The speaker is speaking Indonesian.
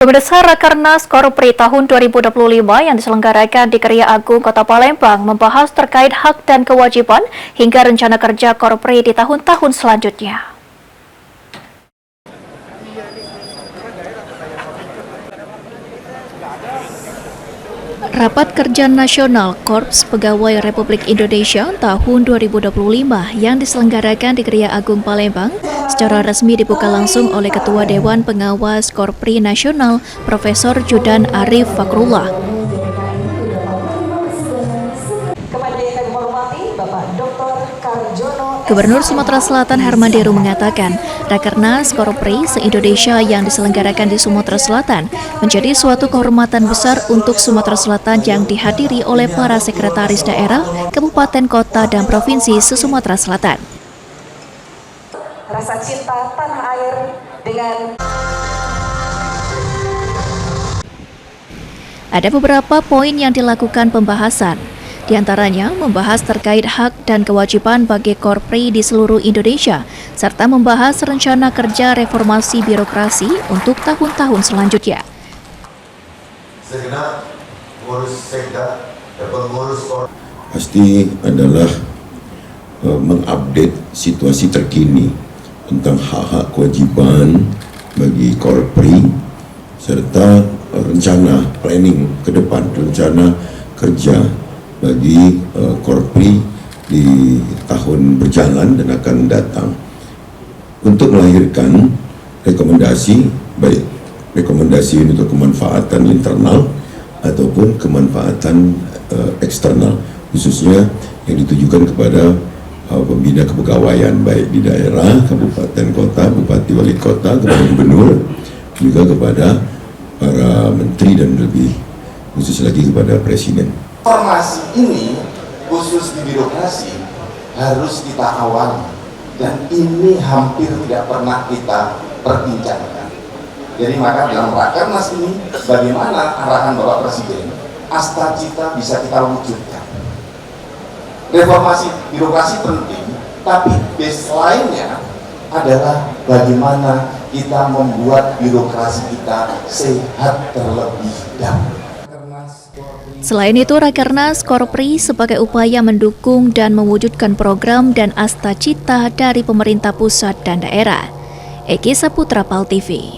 Pemirsa, Rakernas Korpri tahun 2025 yang diselenggarakan di Kerja Agung Kota Palembang membahas terkait hak dan kewajiban hingga rencana kerja Korpri di tahun-tahun selanjutnya. Rapat Kerja Nasional Korps Pegawai Republik Indonesia tahun 2025 yang diselenggarakan di Kerja Agung Palembang secara resmi dibuka langsung oleh Ketua Dewan Pengawas Korpri Nasional Profesor Judan Arif Fakrullah. Gubernur Sumatera Selatan Herman Deru mengatakan, Rakernas Korpri se-Indonesia yang diselenggarakan di Sumatera Selatan menjadi suatu kehormatan besar untuk Sumatera Selatan yang dihadiri oleh para sekretaris daerah, kabupaten, kota, dan provinsi se-Sumatera Selatan. Rasa cinta tanah air dengan Ada beberapa poin yang dilakukan pembahasan. Di antaranya membahas terkait hak dan kewajiban bagi Korpri di seluruh Indonesia, serta membahas rencana kerja reformasi birokrasi untuk tahun-tahun selanjutnya. Segenap pengurus sekda dan pengurus pasti adalah mengupdate situasi terkini tentang hak-hak kewajiban bagi Korpri serta rencana planning ke depan, rencana kerja bagi Korpri di tahun berjalan dan akan datang untuk melahirkan rekomendasi, baik rekomendasi untuk kemanfaatan internal ataupun kemanfaatan eksternal, khususnya yang ditujukan kepada pembina kepegawaian baik di daerah, kabupaten, kota, bupati, wali kota, gubernur, juga kepada para menteri dan lebih khusus lagi kepada presiden. Reformasi ini khusus di birokrasi harus kita awali dan ini hampir tidak pernah kita perbincangkan. Jadi maka dalam Rakernas ini bagaimana arahan Bapak Presiden asta cita bisa kita wujudkan. Reformasi birokrasi penting, tapi baseline-nya adalah bagaimana kita membuat birokrasi kita sehat terlebih dahulu. Selain itu, Rakernas Korpri sebagai upaya mendukung dan mewujudkan program dan asta cita dari pemerintah pusat dan daerah. Eki Saputra, PAL TV.